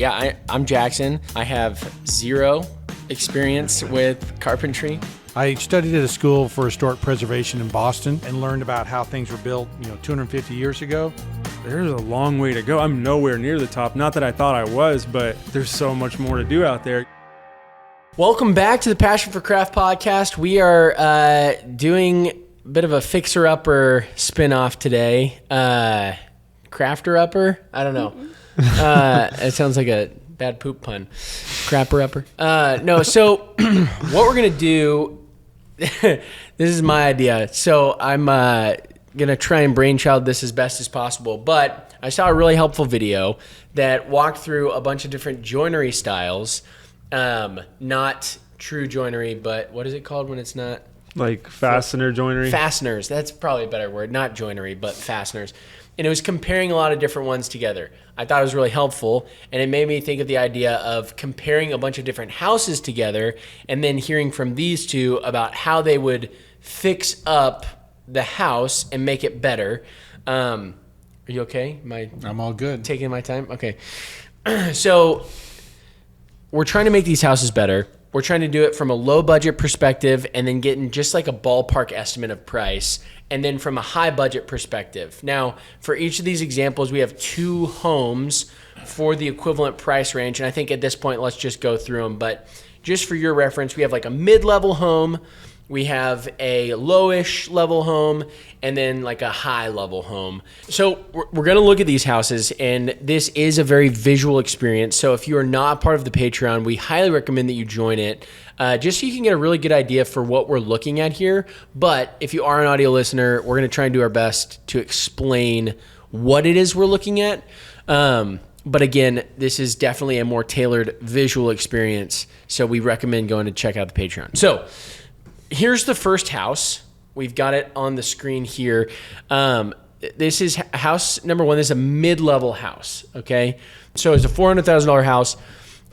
I'm Jackson. I have zero experience with carpentry. I studied at a school for historic preservation in Boston and learned about how things were built, 250 years ago. There's a long way to go. I'm nowhere near the top. Not that I thought I was, but there's so much more to do out there. Welcome back to the Passion for Craft podcast. We are doing a bit of a fixer-upper spin-off today. Crafter-upper? I don't know. It sounds like a bad poop pun. Crapper-upper? No, so what we're going to do, this is my idea. So I'm going to try and brainchild this as best as possible. But I saw a really helpful video that walked through a bunch of different joinery styles. Not true joinery, but what is it called when it's not? Like fastener joinery? Fasteners. That's probably a better word. Not joinery, but fasteners. And it was comparing a lot of different ones together. I thought it was really helpful, and it made me think of the idea of comparing a bunch of different houses together and then hearing from these two about how they would fix up the house and make it better. Are you okay? I'm all good. Taking my time? Okay. So we're trying to make these houses better. We're trying to do it from a low budget perspective and then getting just like a ballpark estimate of price, and then from a high budget perspective. Now, for each of these examples, we have two homes for the equivalent price range. And I think at this point, let's just go through them. But just for your reference, we have like a mid-level home, we have a lowish level home, and then like a high level home. So we're going to look at these houses, and this is a very visual experience. So if you are not part of the Patreon, we highly recommend that you join it, just so you can get a really good idea for what we're looking at here. But if you are an audio listener, we're going to try and do our best to explain what it is we're looking at. But again, this is definitely a more tailored visual experience, so we recommend going to check out the Patreon. So here's the first house. We've got it on the screen here. This is house number one. This is a mid-level house, okay? So it's a $400,000 house,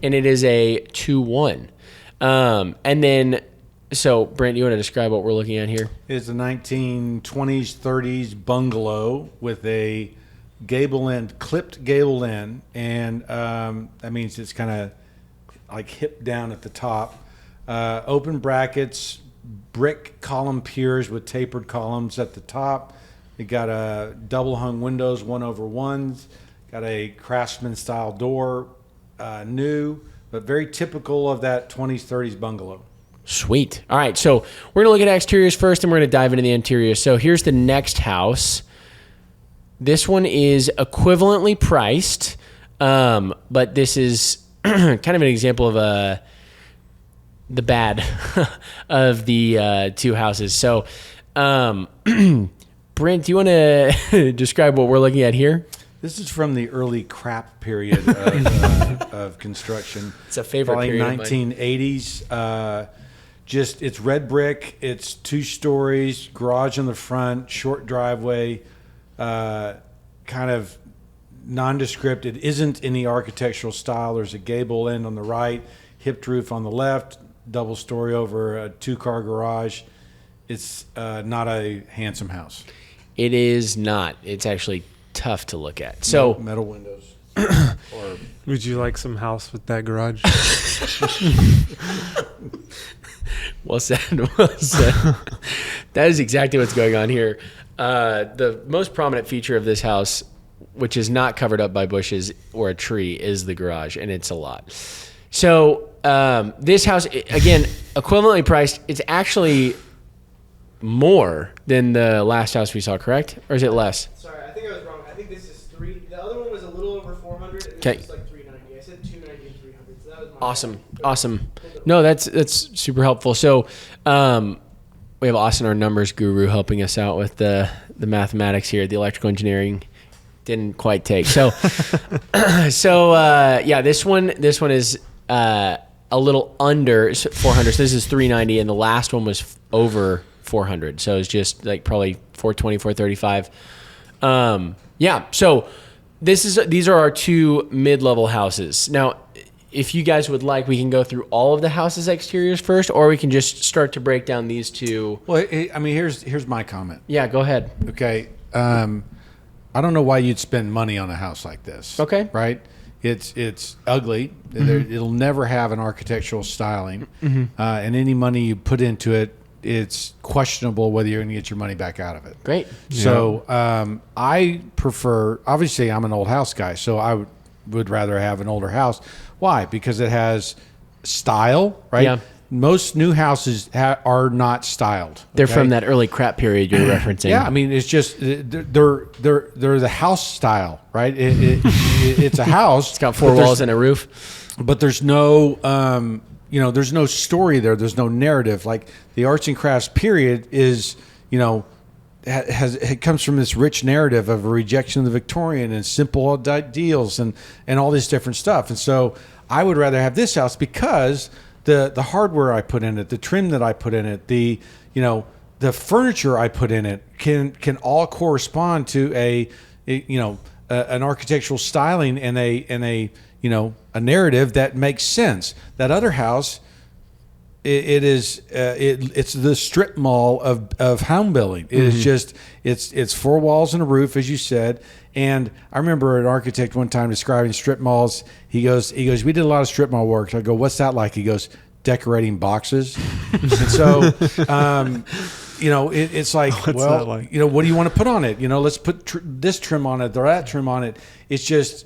and it is a 2-1. And then, so Brent, you want to describe what we're looking at here? It's a 1920s, 30s bungalow with a gable end, clipped gable end, and that means it's kind of like hip down at the top. Open brackets, brick column piers with tapered columns at the top. It got a double hung windows, 1/1s. Got a craftsman style door, new, but very typical of that 20s, 30s bungalow. Sweet. All right, so we're going to look at exteriors first, and we're going to dive into the interiors. So here's the next house. This one is equivalently priced, but this is kind of an example of the bad of the two houses. So, Brent, do you want to describe what we're looking at here? This is from the early crap period of construction. It's a favorite Probably period. 1980s. It's red brick. It's 2 stories, garage in the front, short driveway, kind of nondescript. It isn't any architectural style. There's a gable end on the right, hipped roof on the left, double story over a 2-car garage. It's not a handsome house. It is not. It's actually tough to look at. So metal windows. Or would you like some house with that garage? Well said. Well said. That is exactly what's going on here. The most prominent feature of this house, which is not covered up by bushes or a tree, is the garage, and it's a lot. So this house, again, equivalently priced. It's actually more than the last house we saw, correct? Or is it less? Sorry, I think I was wrong. I think this is 3. The other one was a little over 400, and Okay. this is like 390. I said 290 and 300. So that was my Awesome. No, that's super helpful. So we have Austin, our numbers guru, helping us out with the mathematics here. The electrical engineering didn't quite take. So yeah, this one is a little under 400. So this is 390, and the last one was over 400. So it's just like probably 420, 435. Yeah. So these are our two mid-level houses. Now, if you guys would like, we can go through all of the house's exteriors first, or we can just start to break down these two. Well, I mean, here's my comment. Yeah, go ahead. Okay. I don't know why you'd spend money on a house like this. Okay. Right? it's ugly. It'll never have an architectural styling, and any money you put into it, it's questionable whether you're going to get your money back out of it. Great. So I prefer. Obviously, I'm an old house guy, so I would rather have an older house. Why? Because it has style, right? Yeah. Most new houses are not styled. They're okay? from that early crap period you're referencing. Yeah, I mean, it's just they're the house style, right? It's a house. It's got 4 walls and a roof. But there's no, there's no story there. There's no narrative. Like the arts and crafts period is, it comes from this rich narrative of a rejection of the Victorian and simple ideals and all this different stuff. And so I would rather have this house because the hardware I put in it, the trim that I put in it, the furniture I put in it can all correspond to an architectural styling and a narrative that makes sense. That other house, it's the strip mall of home building. It is just it's 4 walls and a roof, as you said. And I remember an architect one time describing strip malls. He goes, we did a lot of strip mall work. So I go, what's that like? He goes, decorating boxes. And so, it's like, What's that like? what do you want to put on it? Let's put this trim on it or that trim on it. It's just,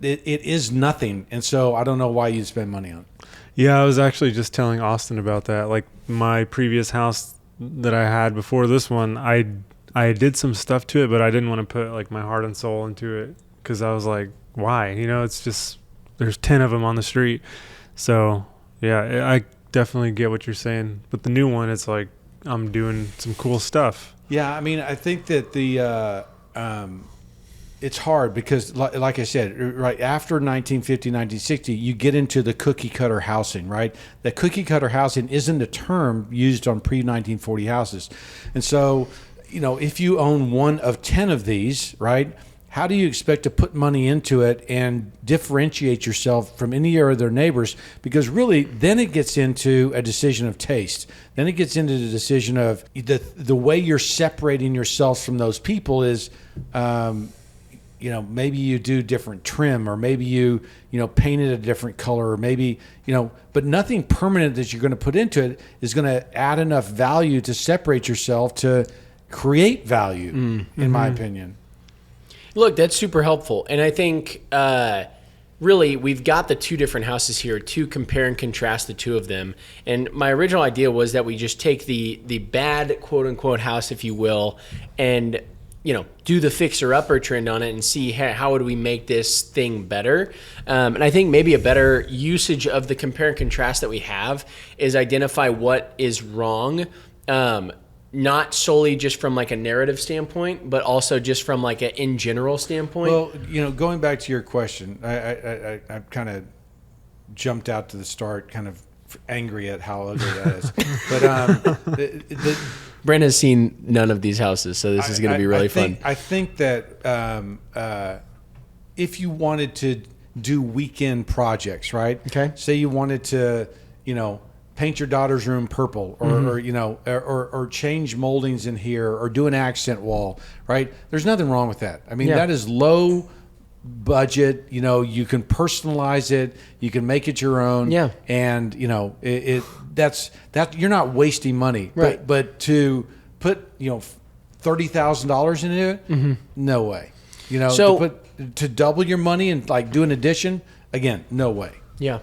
it is nothing. And so I don't know why you'd spend money on it. Yeah, I was actually just telling Austin about that. Like my previous house that I had before this one, I did some stuff to it, but I didn't want to put like my heart and soul into it because I was like, why? It's just there's 10 of them on the street. So yeah, I definitely get what you're saying. But the new one, it's like I'm doing some cool stuff. Yeah, I mean, I think that it's hard because, like I said, right after 1950, 1960, you get into the cookie cutter housing, right? The cookie cutter housing isn't a term used on pre-1940 houses. And so, if you own one of 10 of these, right, how do you expect to put money into it and differentiate yourself from any other neighbors? Because really, then it gets into a decision of taste. Then it gets into the decision of the way you're separating yourself from those people is, maybe you do different trim, or maybe you paint it a different color, or maybe, but nothing permanent that you're going to put into it is going to add enough value to separate yourself to create value, in my opinion. Look, that's super helpful. And I think really we've got the 2 different houses here to compare and contrast the 2 of them. And my original idea was that we just take the bad quote unquote house, if you will, and do the fixer-upper trend on it and see how would we make this thing better. And I think maybe a better usage of the compare and contrast that we have is identify what is wrong, not solely just from like a narrative standpoint, but also just from like an in general standpoint. Well, going back to your question, I kind of jumped out to the start kind of angry at how ugly that is. But Brent has seen none of these houses, so this is going to be really fun. I think that if you wanted to do weekend projects, right? Okay. Say you wanted to, paint your daughter's room purple, or or change moldings in here, or do an accent wall, right? There's nothing wrong with that. I mean, that is low budget. You can personalize it, you can make it your own. Yeah. And that's you're not wasting money. Right. But to put $30,000 into it, no way. So to double your money and like do an addition, again, no way. Yeah.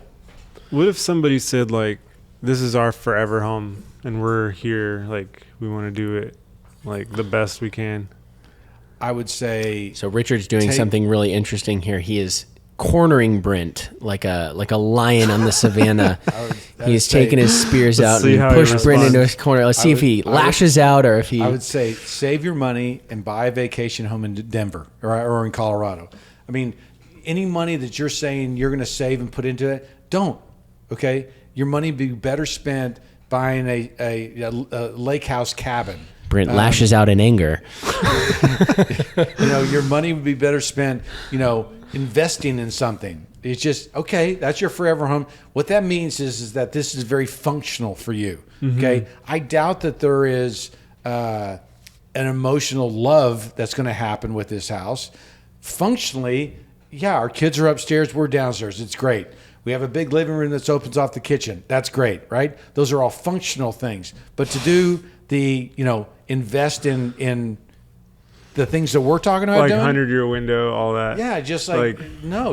What if somebody said like, this is our forever home and we're here, like we want to do it like the best we can? I would say. So Richard's doing something really interesting here. He is cornering Brent like a lion on the savannah. He's taking his spears out and pushed Brent into his corner. Let's see if he lashes out or if he. I would say save your money and buy a vacation home in Denver or in Colorado. I mean, any money that you're saying you're going to save and put into it, don't. Okay, your money would be better spent buying a lake house cabin. Brent lashes out in anger. Your money would be better spent, investing in something. It's just, okay, that's your forever home. What that means is that this is very functional for you. Okay. I doubt that there is an emotional love that's going to happen with this house. Functionally, yeah, our kids are upstairs, we're downstairs. It's great. We have a big living room that opens off the kitchen. That's great, right? Those are all functional things. But to do the, invest in the things that we're talking about Like doing, 100-year window, all that. yeah, just no,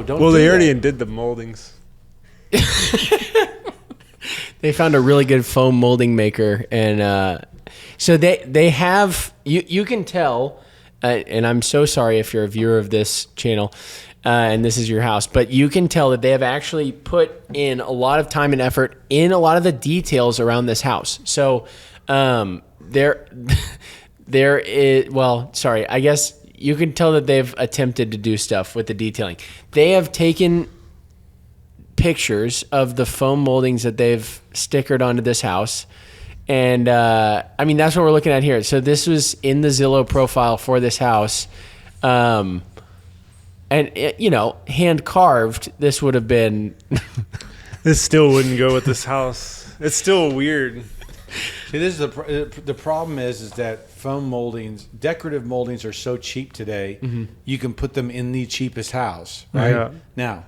don't. Well, do they that. already did the moldings. They found a really good foam molding maker, and so they have you can tell, and I'm so sorry if you're a viewer of this channel, and this is your house, but you can tell that they have actually put in a lot of time and effort in a lot of the details around this house. So there is, well, sorry, I guess you can tell that they've attempted to do stuff with the detailing. They have taken pictures of the foam moldings that they've stickered onto this house. And I mean, that's what we're looking at here. So this was in the Zillow profile for this house. And, hand carved, this would have been. This still wouldn't go with this house. It's still weird. See, this is the problem is that foam moldings, decorative moldings are so cheap today. Mm-hmm. You can put them in the cheapest house, right? Yeah. Now,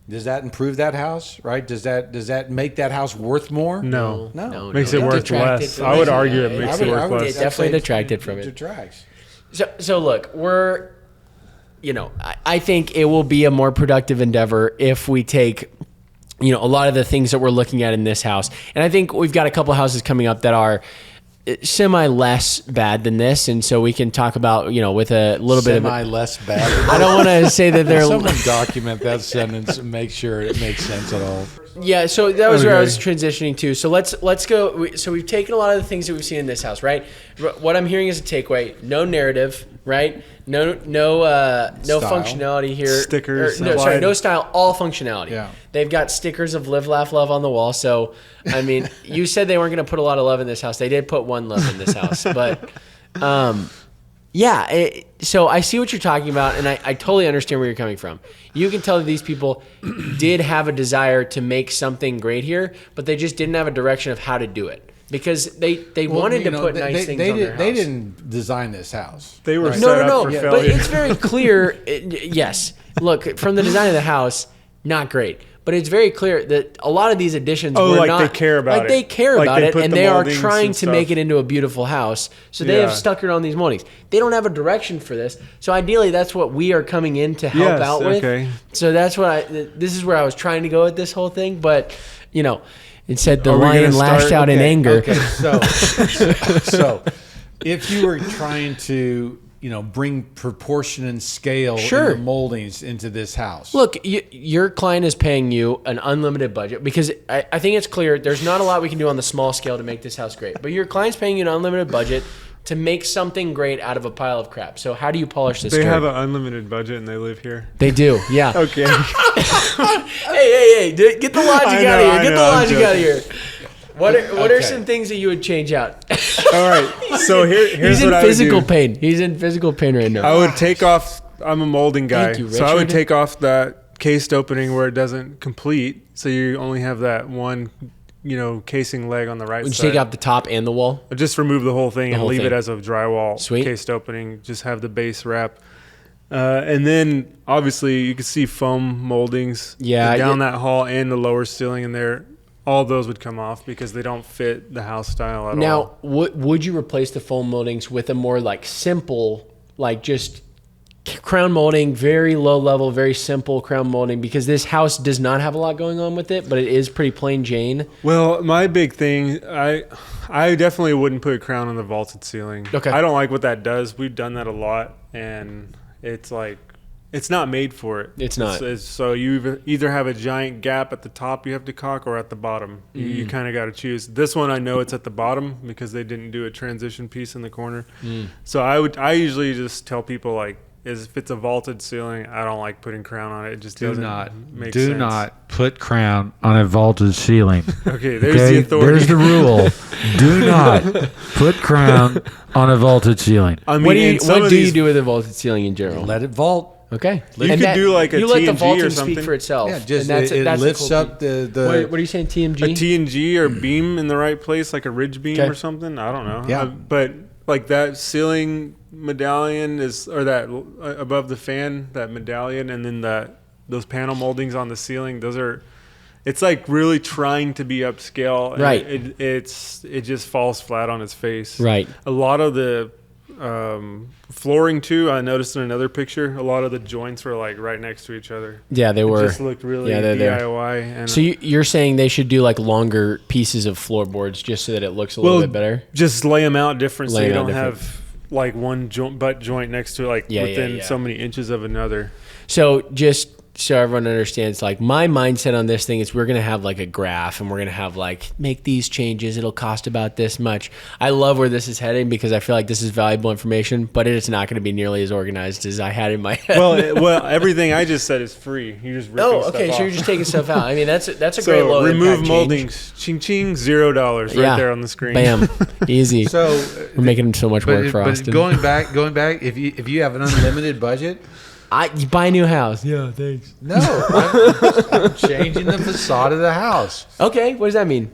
does that improve that house, right? Does that make that house worth more? No. Makes no. it worth Detracted less. from I would it. argue it makes it worth less. It definitely detracted from it. Detracts. So look, I think it will be a more productive endeavor if we take, a lot of the things that we're looking at in this house. And I think we've got a couple houses coming up that are semi less bad than this. And so we can talk about, with a little bit of less bad. I don't want to say that they're. Someone document that sentence and make sure it makes sense at all. Yeah, so that was where I was transitioning to. So let's go. So we've taken a lot of the things that we've seen in this house, right? What I'm hearing is a takeaway: no narrative, right? No functionality here. Stickers. No style, all functionality. Yeah. They've got stickers of live, laugh, love on the wall. So, I mean, you said they weren't going to put a lot of love in this house. They did put one love in this house, but. So I see what you're talking about, and I totally understand where you're coming from. You can tell that these people did have a desire to make something great here, but they just didn't have a direction of how to do it because they wanted to put nice things on their house. They didn't design this house. They were right? set up for failure. But it's very clear. Yes, look, from the design of the house, not great. But it's very clear that a lot of these additions were not... they care about it. Like, they care Like, about they it, put and the they are moldings trying and to stuff. make it into a beautiful house. So they have stuck it on these moldings. They don't have a direction for this. So ideally, that's what we are coming in to help out with. Okay. So that's what this is where I was trying to go with this whole thing. But, it said the Are we lion gonna lashed start- out in anger. Okay, so if you were trying to, bring proportion and scale Sure. in the moldings into this house. Look, your client is paying you an unlimited budget because I think it's clear there's not a lot we can do on the small scale to make this house great. But your client's paying you an unlimited budget to make something great out of a pile of crap. So how do you polish this They dirt? have an unlimited budget and they live here. They do, yeah. Okay. Hey, get the logic I out know, of here. I Get the know, I'm logic out of here. What are Okay. some things that you would change out? All right. So here's He's in what I would physical do. pain. He's in physical pain right now. I would take off. I'm a molding guy, Thank you, so I would Richard. take off that cased opening where it doesn't complete, so you only have that one, casing leg on the right Would you side. take out the top and the wall? I'd just remove the whole thing and whole leave thing. it as a drywall Sweet. cased opening. Just have the base wrap, and then obviously you can see foam moldings Yeah, down that hall and the lower ceiling in there. All those would come off because they don't fit the house style at all. Now, would you replace the foam moldings with a more simple, just crown molding, very low level, very simple crown molding? Because this house does not have a lot going on with it, but it is pretty plain Jane. Well, my big thing, I definitely wouldn't put a crown on the vaulted ceiling. Okay. I don't like what that does. We've done that a lot, and it's it's not made for it. It's not. So you either have a giant gap at the top you have to caulk or at the bottom. You kind of got to choose. This one I know it's at the bottom because they didn't do a transition piece in the corner. So I usually just tell people if it's a vaulted ceiling, I don't like putting crown on it. It just doesn't make sense. Do not put crown on a vaulted ceiling. Okay, there's the authority. There's the rule. Do not put crown on a vaulted ceiling. I mean, What do and some you of these- do with a vaulted ceiling in general? Let it vault. Okay. You could do a you let the TNG vaulting or speak something. for itself. Yeah, just and it that's the lifts cool up thing. the. What are you saying, TMG? A TNG or beam in the right place, like a ridge beam Okay. or something. I don't know. Yeah. But that ceiling medallion is, or that above the fan, that medallion, and then that those panel moldings on the ceiling, it's like really trying to be upscale. And Right. it just falls flat on its face. Right. A lot of the flooring too, I noticed in another picture, a lot of the joints were like right next to each other. Yeah, they It were. just looked really they're there. DIY. And So you're saying they should do like longer pieces of floorboards just so that it looks a little bit better? just lay them out different, Lay so you 'em out don't different. have like one butt joint next to it, like within so many inches of another. So just so everyone understands, like my mindset on this thing is we're going to have like a graph and we're going to have like, make these changes. It'll cost about this much. I love where this is heading because I feel like this is valuable information, but it's not going to be nearly as organized as I had in my head. Well, everything I just said is free. You just ripping stuff okay. off. So you're just taking stuff out. I mean, that's a So great low remove impact change. moldings. Ching ching, $0 right there on the screen. Bam. Easy. So We're making so much work for but Austin. going back, if you have an unlimited budget, You buy a new house. Yeah, thanks. no, I'm changing the facade of the house. Okay, what does that mean?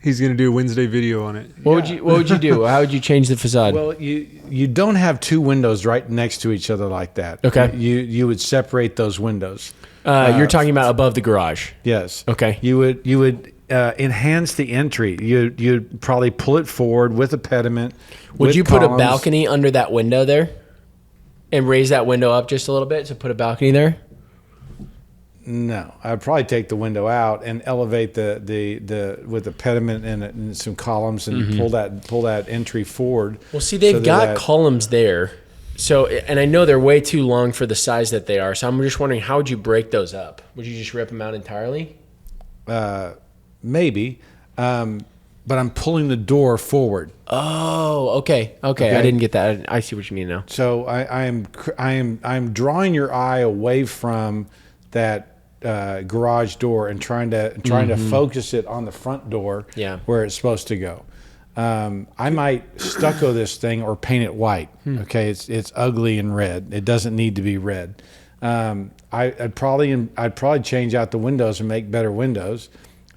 He's gonna do a Wednesday video on it. What would you do? How would you change the facade? Well, you don't have two windows right next to each other like that. Okay. You would separate those windows. You're talking about above the garage. Yes. Okay. You would enhance the entry. You'd probably pull it forward with a pediment. Would with you put a columns. balcony under that window there? And raise that window up just a little bit to put a balcony there? No, I'd probably take the window out and elevate the with a pediment and some columns and pull that entry forward. Well, see, they've so got that- columns there. So, and I know they're way too long for the size that they are. So I'm just wondering, how would you break those up? Would you just rip them out entirely? maybe, but I'm pulling the door forward. Oh, okay. I didn't get that. I see what you mean now. So I'm drawing your eye away from that garage door and trying to focus it on the front door, Yeah. where it's supposed to go. I might stucco this thing or paint it white. Okay, it's ugly and red. It doesn't need to be red. I'd probably change out the windows and make better windows.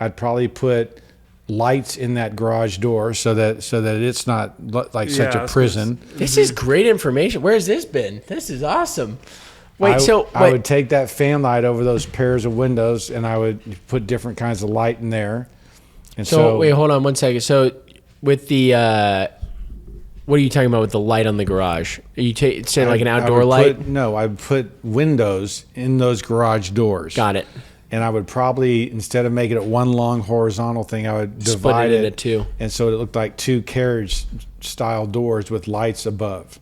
I'd probably put lights in that garage door so that it's not like such a prison. This is great information. Where has this been? This is awesome. Wait, I would take that fan light over those pairs of windows and I would put different kinds of light in there. And So wait, hold on one second. So with the what are you talking about with the light on the garage? Are you saying like an outdoor light? I would put windows in those garage doors. Got it. And I would probably, instead of making it one long horizontal thing, I would Split divide it into two. And so it looked like two carriage style doors with lights above,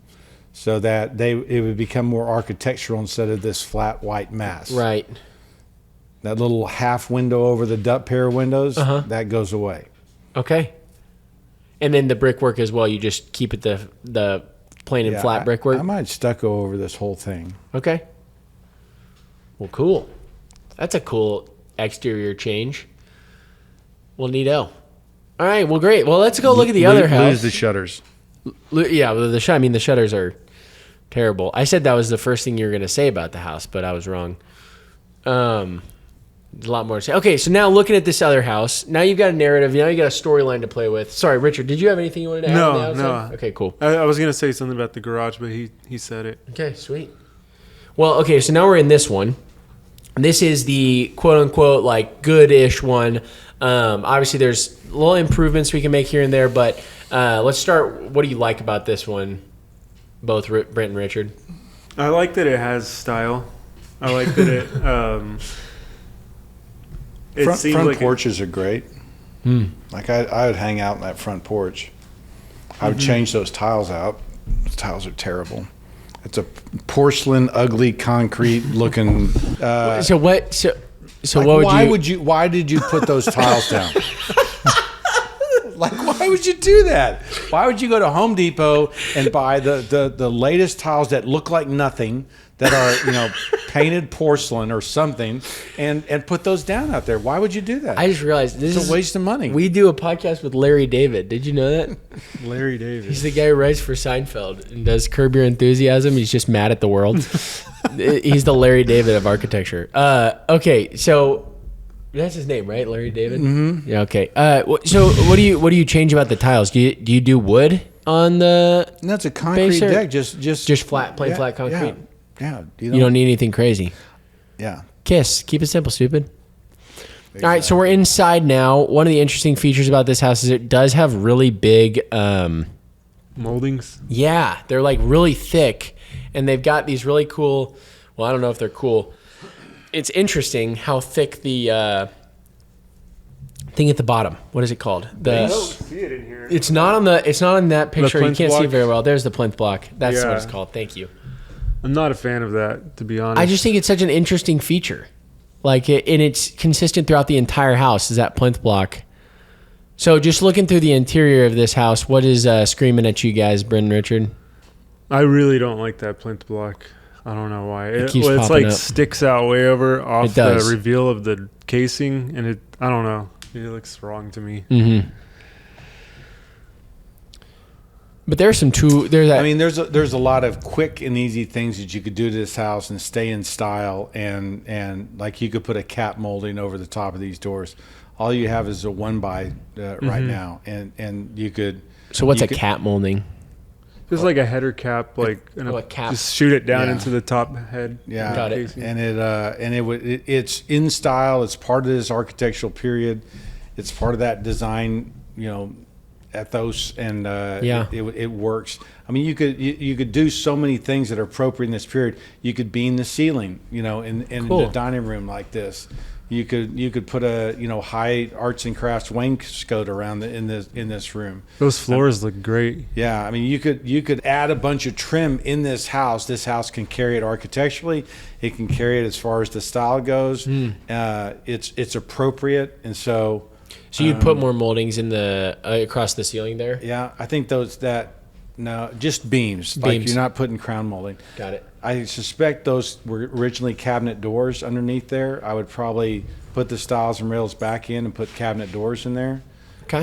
so that it would become more architectural instead of this flat white mass. Right. That little half window over the pair of windows, that goes away. Okay. And then the brickwork as well. You just keep it the plain and flat brickwork. I might stucco over this whole thing. Okay. Well, cool. That's a cool exterior change. Well, neato. All right. Well, great. Well, let's go look at the other house. Lose the shutters. Yeah, well, the shutters are terrible. I said that was the first thing you were going to say about the house, but I was wrong. There's a lot more to say. Okay, so now looking at this other house, now you've got a narrative. Now you got a storyline to play with. Sorry, Richard, did you have anything you wanted to add on the outside? No. Okay, cool. I was going to say something about the garage, but he said it. Okay, sweet. Well, okay, so now we're in this one. This is the quote-unquote, like, good-ish one. Obviously, there's little improvements we can make here and there, but let's start. What do you like about this one, both Brent and Richard? I like that it has style. I like that it Front seems like porches are great. Like I would hang out in that front porch. I would change those tiles out. Those tiles are terrible. It's a porcelain, ugly, concrete looking. So what? So like, what would you? Why did you put those tiles down? Like, why would you do that? Why would you go to Home Depot and buy the latest tiles that look like nothing, that are painted porcelain or something, and put those down out there? Why would you do that? I just realized this It's is a waste of money. We do a podcast with Larry David. Did you know that? Larry David. He's the guy who writes for Seinfeld and does Curb Your Enthusiasm. He's just mad at the world. He's the Larry David of architecture. Okay, so that's his name, right? Larry David. Mm-hmm. Yeah. Okay. So what do you change about the tiles? Do you do wood on the? No, it's a concrete base, or deck. Just flat, plain flat concrete. Yeah. You don't need anything crazy. Yeah. Kiss. Keep it simple, stupid. All right, so we're inside now. One of the interesting features about this house is it does have really big, Moldings. yeah, they're like really thick, and they've got these really cool. Well, I don't know if they're cool. It's interesting how thick the thing at the bottom. What is it called? see it in here. It's not on the. It's not on that picture. You plinth can't see it block? very well. There's the plinth block. That's what Yeah. it's called. Thank you. I'm not a fan of that, to be honest. I just think it's such an interesting feature. Like, and it's consistent throughout the entire house, is that plinth block. So just looking through the interior of this house, what is screaming at you guys, Brent and Richard? I really don't like that plinth block. I don't know why. It keeps It's popping like up. sticks out way over off It does. the reveal of the casing, and I don't know. It looks wrong to me. Mm-hmm. But there's that. I mean, there's a lot of quick and easy things that you could do to this house and stay in style, and like you could put a cap molding over the top of these doors. All you have is a 1x right now, and you could. so what's you a could- cap molding? Just like a header cap, like a cap. just shoot it down Yeah. into the top head. Yeah, Got it. casing. and it's in style. It's part of this architectural period. It's part of that design, ethos, and Yeah. it works. I mean, you could do so many things that are appropriate in this period. You could beam the ceiling, in Cool. the dining room like this. You could put a high arts and crafts wainscot around in this room. Those floors look great. Yeah, I mean, you could add a bunch of trim in this house. This house can carry it architecturally. It can carry it as far as the style goes. It's appropriate, and so you'd put more moldings in the across the ceiling there? yeah, I think just beams. Like Beams. you're not putting crown molding. Got it. I suspect those were originally cabinet doors underneath there. I would probably put the stiles and rails back in and put cabinet doors in there. Okay.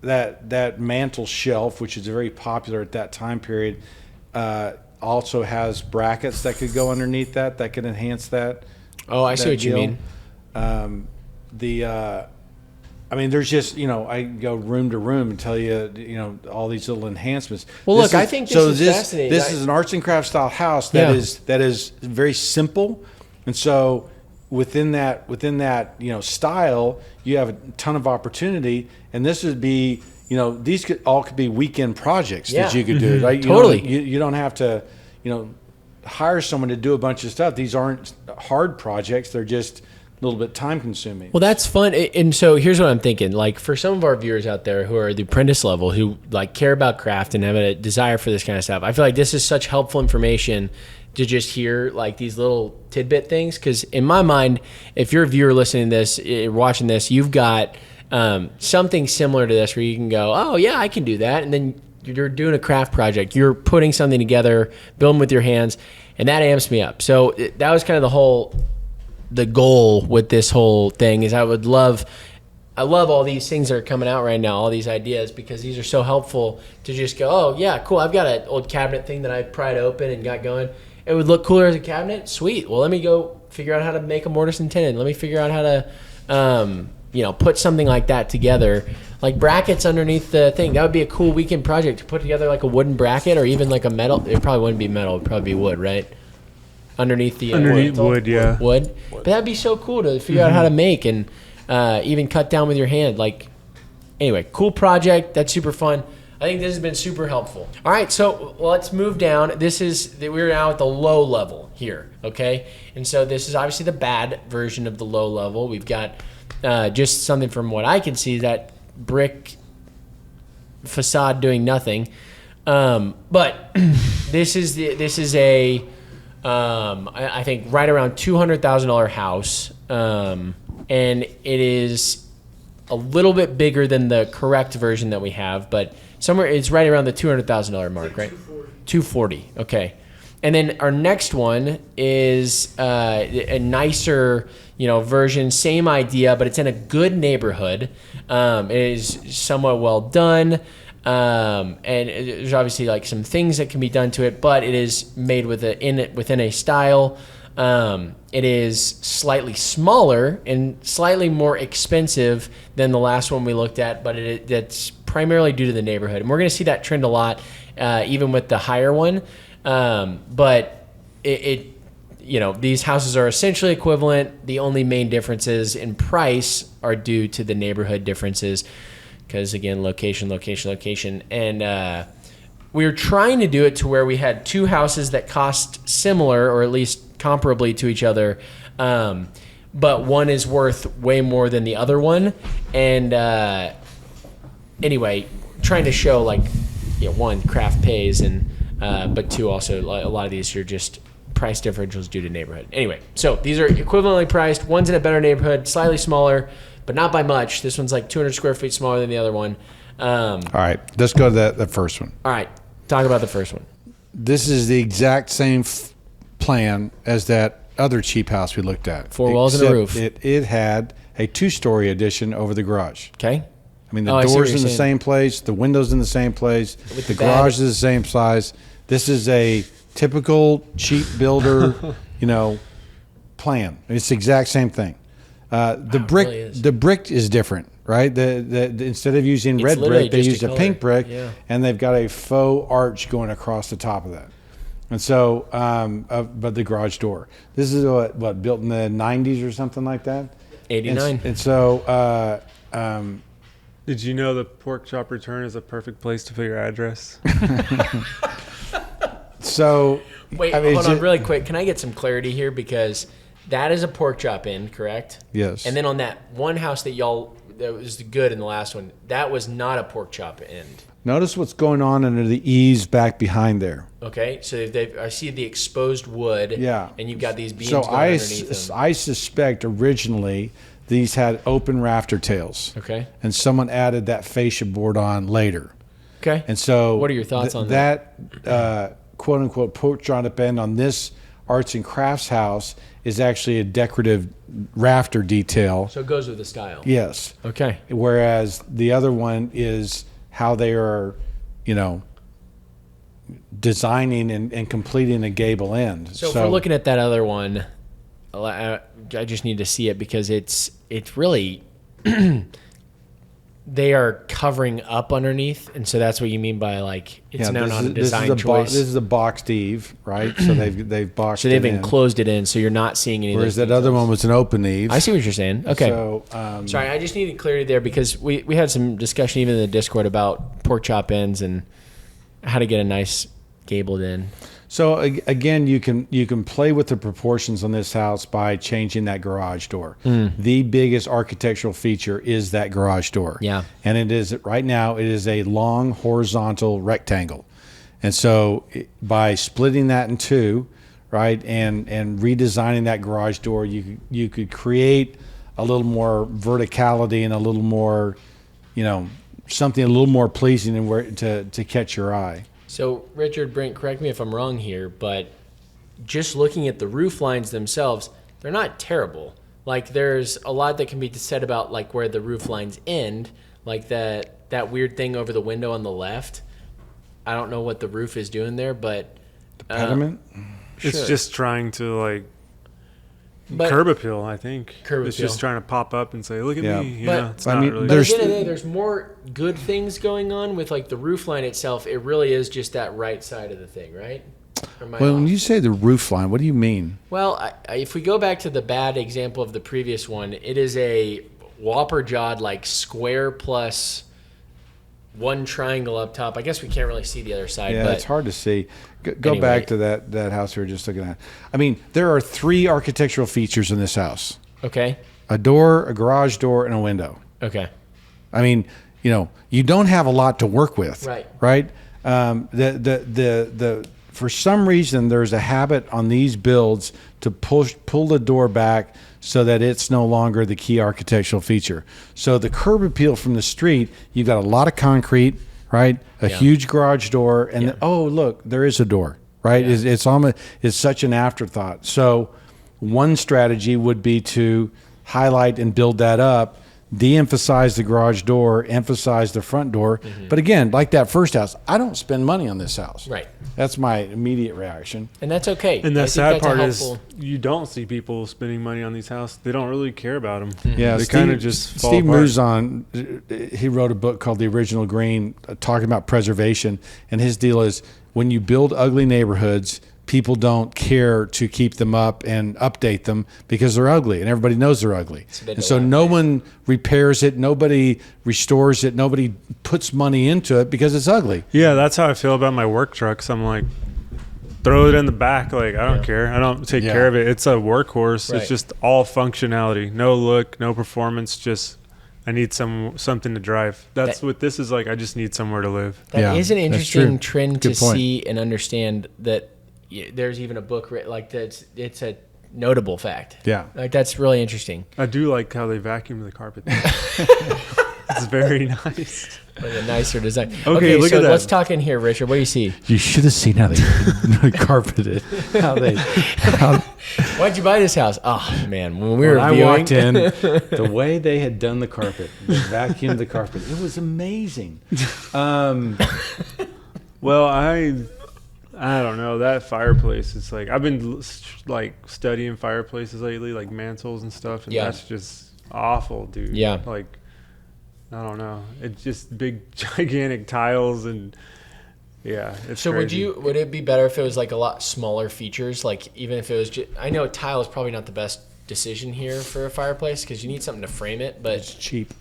That mantle shelf, which is very popular at that time period, also has brackets that could go underneath that could enhance that. Oh, I see that what you deal. mean. I mean, there's just, I can go room to room and tell you, all these little enhancements. Well, look, I think this is fascinating. This is an arts and crafts style house Yeah. that is very simple, and so within that style, you have a ton of opportunity, and this would be, these could be weekend projects Yeah. that you could do, right? Totally. You don't have to, hire someone to do a bunch of stuff. These aren't hard projects; they're just a little bit time consuming. Well, that's fun. And so here's what I'm thinking. Like, for some of our viewers out there who are the apprentice level, who like care about craft and have a desire for this kind of stuff, I feel like this is such helpful information to just hear like these little tidbit things. Because in my mind, if you're a viewer listening to this, watching this, you've got something similar to this where you can go, oh yeah, I can do that. And then you're doing a craft project. You're putting something together, building with your hands, and that amps me up. So that was kind of the goal with this whole thing is I love all these things that are coming out right now, all these ideas, because these are so helpful to just go, oh yeah, cool. I've got an old cabinet thing that I pried open and got going. It would look cooler as a cabinet. Sweet. Well, let me go figure out how to make a mortise and tenon. Let me figure out how to, put something like that together, like brackets underneath the thing. That would be a cool weekend project to put together, like a wooden bracket or even like a metal. It probably wouldn't be metal. It'd probably be wood, right? Underneath the Wood, yeah. Wood. But that'd be so cool to figure out how to make and even cut down with your hand. Like, anyway, cool project. That's super fun. I think this has been super helpful. All right, so let's move down. We're now at the low level here, okay? And so this is obviously the bad version of the low level. We've got just something from what I can see, that brick facade doing nothing. But this is a I think right around $200,000 house, and it is a little bit bigger than the correct version that we have, but somewhere it's right around the $200,000 mark, right? 240. Okay. And then our next one is a nicer, version, same idea, but it's in a good neighborhood. It is somewhat well done. And there's obviously like some things that can be done to it, but it is made within a style. It is slightly smaller and slightly more expensive than the last one we looked at, but that's primarily due to the neighborhood. And we're going to see that trend a lot, even with the higher one. But it these houses are essentially equivalent. The only main differences in price are due to the neighborhood differences because, again, location. And we were trying to do it to where we had two houses that cost similar or at least comparably to each other, but one is worth way more than the other one. And anyway, trying to show one, craft pays, and but two, also a lot of these are just price differentials due to neighborhood. Anyway, so these are equivalently priced. One's in a better neighborhood, slightly smaller, but not by much. This one's like 200 square feet smaller than the other one. All right, let's go to the first one. All right, talk about the first one. This is the exact same plan as that other cheap house we looked at. 4 walls and a roof. It had a 2-story addition over the garage. Okay. I mean, the I see what doors you're in the saying. same place, the windows in the same place, With the the bed. garage is the same size. This is a typical cheap builder, plan. It's the exact same thing. The brick, really is. the brick is different, right? The instead of using It's red literally brick, they just a used a color. pink brick, Yeah. and they've got a faux arch going across the top of that. And so, but the garage door. This is what built in the 90s or something like that. 89. And so, Did you know the pork chop return is a perfect place to put your address? so. Wait, I mean, hold it's on ju- really quick. Can I get some clarity here? Because that is a pork chop end, correct? Yes. And then on that one house that was good in the last one, that was not a pork chop end. Notice what's going on under the eaves back behind there. Okay, so I see the exposed wood. Yeah. And you've got these beams So going underneath them. I suspect originally these had open rafter tails. Okay. And someone added that fascia board on later. Okay. And so, What are your thoughts on that? That quote unquote porch on up end on this arts and crafts house is actually a decorative rafter detail. So it goes with the style. Yes. Okay. Whereas the other one is how they are, designing and completing a gable end. So if we're looking at that other one, I just need to see it because it's really they are covering up underneath, and so that's what you mean by it's now not a design choice. This is a boxed eave, right? So they've boxed. So they've it in. enclosed it in, so you're not seeing any. Whereas of those that other details. one was an open eave. I see what you're saying. Okay. So, Sorry, I just needed clarity there because we had some discussion even in the Discord about pork chop ends and how to get a nice gabled in. So again, you can play with the proportions on this house by changing that garage door. The biggest architectural feature is that garage door. Yeah. And it is right now it is a long horizontal rectangle. And so by splitting that in two, right, and redesigning that garage door, you could create a little more verticality and a little more, something a little more pleasing and where to catch your eye. So, Richard, Brent, correct me if I'm wrong here, but just looking at the roof lines themselves, they're not terrible. There's a lot that can be said about where the roof lines end, that weird thing over the window on the left. I don't know what the roof is doing there, but Pediment? It's Sure. just trying to But- curb appeal, I think. Curb it's appeal. just trying to pop up and say, "Look at Yeah. me." You But- know, it's I not mean, really. But at There's- the end of the day, there's more good things going on with the roof line itself. It really is just that right side of the thing, right? Or am I Well, off? when you say the roof line, what do you mean? Well, if we go back to the bad example of the previous one, it is a whopper jawed square plus one triangle up top. I guess we can't really see the other side. Yeah, but it's hard to see. Go Anyway. back to that house we were just looking at. I mean, there are 3 architectural features in this house: Okay. a door, a garage door, and a window. Okay. I mean, you don't have a lot to work with, Right. Right? For some reason, there's a habit on these builds to pull the door back so that it's no longer the key architectural feature. So the curb appeal from the street, you've got a lot of concrete, right? A Yeah. huge garage door, and then, oh look, there is a door, right? Yeah. It's such an afterthought. So one strategy would be to highlight and build that up, de-emphasize the garage door, emphasize the front door. But again, like that first house, I don't spend money on this house. Right. That's my immediate reaction. And that's okay. and I the think sad that's a part is helpful- you don't see people spending money on these houses. They don't really care about them. Yeah, they kind of just fall Steve apart. Muzon, he wrote a book called The Original Green, talking about preservation, and his deal is when you build ugly neighborhoods, people don't care to keep them up and update them because they're ugly, and everybody knows they're ugly. And so no one repairs it, nobody restores it, nobody puts money into it because it's ugly. Yeah, that's how I feel about my work trucks. I'm like, throw it in the back. Like, I don't care. I don't take care of it. It's a workhorse. Right. It's just all functionality. No look, no performance. Just I need something to drive. That's what this is like. I just need somewhere to live. That is an that's interesting true. trend Good to point. see and understand that there's even a book written like that. It's a notable fact. Yeah. Like that's really interesting. I do like how they vacuum the carpet. It's very nice. Like a nicer design. Okay, look so at that. let's talk in here, Richard. What do you see? You should have seen how they carpeted. Why'd you buy this house? Oh man, when we were When I viewing, walked in, the way they had done the carpet, they vacuumed the carpet. It was amazing. Well, I don't know, that fireplace. It's like I've been like studying fireplaces lately, like mantles and stuff, and Yeah. that's just awful, dude. Yeah. Like I don't know, it's just big, gigantic tiles and yeah. It's So crazy. would it be better if it was like a lot smaller features? Like even if it was just, I know tile is probably not the best decision here for a fireplace because you need something to frame it, but Cheap.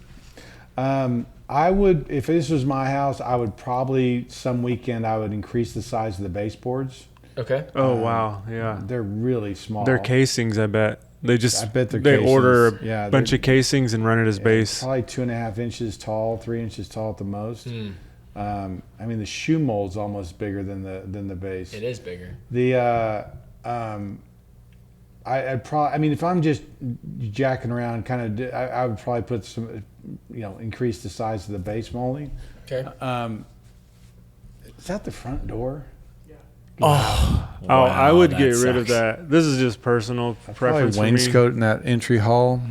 I would, if this was my house, I would probably some weekend I would increase the size of the baseboards. okay. Oh wow, yeah. They're really small. Their casings, I bet. They just I bet they're they casings. order a Yeah, bunch they're- of casings and run it as base. Probably 2.5 inches tall, 3 inches tall at the most. I mean, the shoe mold's almost bigger than the base. It is bigger. The I'd probably. I mean, if I'm just jacking around, I would probably put some, increase the size of the base molding. Okay. Is that the front door? Oh, Oh, I would that get rid of sucks. that. This is just personal preference Probably for me. wainscot in that entry hall.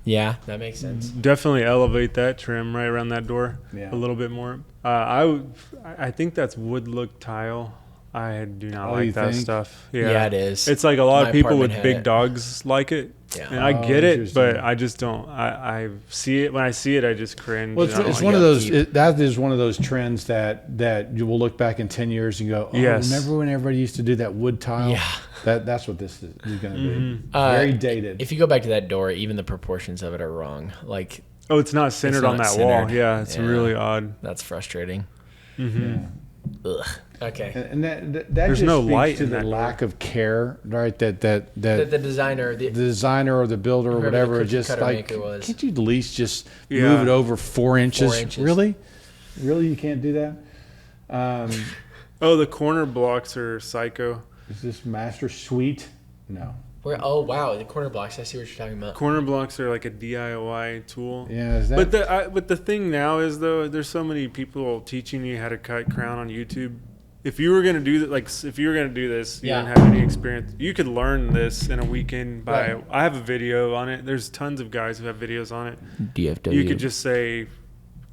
Yeah, that makes sense. Definitely elevate that trim right around that door Yeah. a little bit more. I think that's wood look tile. I do not Oh, you like that think? stuff. Yeah, it is. It's like a lot My of people with apartment had big it. dogs like it. Yeah. And I Oh, get it, interesting. but I just don't. I see it. When I see it, I just cringe. Well, and I don't it's like one of it. those. That is one of those trends that you will look back in 10 years and go, "Oh, Yes. remember when everybody used to do that wood tile?" Yeah. That's what this is going to be. Uh, Very dated. If you go back to that door, even the proportions of it are wrong. Like Oh, it's not centered on not that wall. centered. Yeah, it's Yeah. really odd. that's frustrating. Yeah. Ugh. Okay. And that There's just no speaks light to in the that door. lack of care, right? That The designer, the designer or the builder or Whoever the whatever cookie just cutter like, maker was. can't you at least just Yeah. move it over 4 inches? 4 inches. Really you can't do that? Oh, the corner blocks are psycho. Is this master suite? No. where? Oh wow, the corner blocks. I see what you're talking about. Corner blocks are like a DIY tool. Yeah, is that But the thing now is though, there's so many people teaching you how to cut crown on YouTube. If you were gonna do that, like if you were gonna do this, you Yeah. didn't have any experience. You could learn this in a weekend by. Right. I have a video on it. There's tons of guys who have videos on it. DFW. You could just say,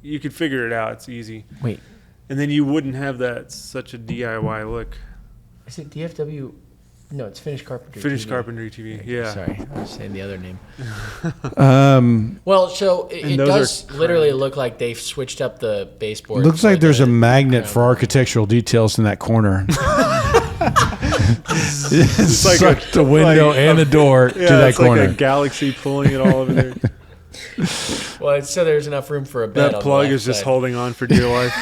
you could figure it out. It's easy, wait. and then you wouldn't have that such a DIY look. Is it DFW? No, it's Finished Carpentry. Finished TV. carpentry TV. Yeah. Sorry, I was saying the other name. um Well, so it And those does are literally cranked. look like they've switched up the baseboard. looks for like there's a the magnet crown. for architectural details in that corner. It's like sucked the window and the door to Yeah, that it's corner. like a galaxy pulling it all over there. Well, so there's enough room for a bed. on That the plug left is just side. holding on for dear life.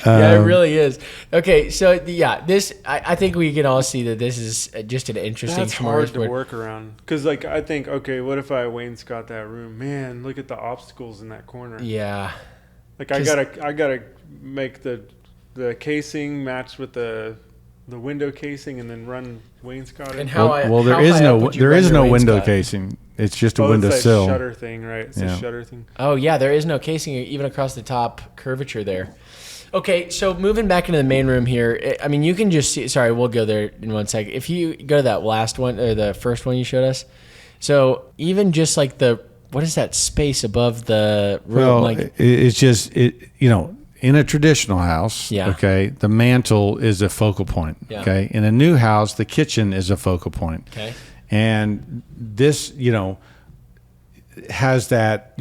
Yeah, it really is. Okay, so yeah, this I think we can all see that this is just an interesting That's hard to smorgasbord. work around. Because, like, I think, okay, what if I wainscot that room? Man, look at the obstacles in that corner. Yeah, Like, I gotta make the casing match with the window casing and then run wainscoting. and how I well, there how is high no up would you there run is your no window wainscot? casing. It's just a It's window that sill. shutter thing, right? It's Yeah. a shutter thing. Oh yeah, there is no casing even across the top curvature there. Okay, so moving back into the main room here, I mean, you can just see. Sorry, we'll go there in 1 second. If you go to that last one or the first one you showed us, so even just like what is that space above the room? Well, like it's just in a traditional house, Yeah. okay, the mantle is a focal point. Yeah. Okay. In a new house, the kitchen is a focal point. okay, And this, has that,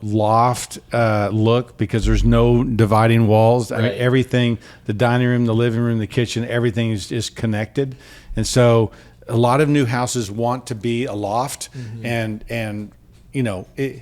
loft look because there's no dividing walls. I mean, Right. everything, the dining room, the living room, the kitchen, everything is connected. And so a lot of new houses want to be a loft. And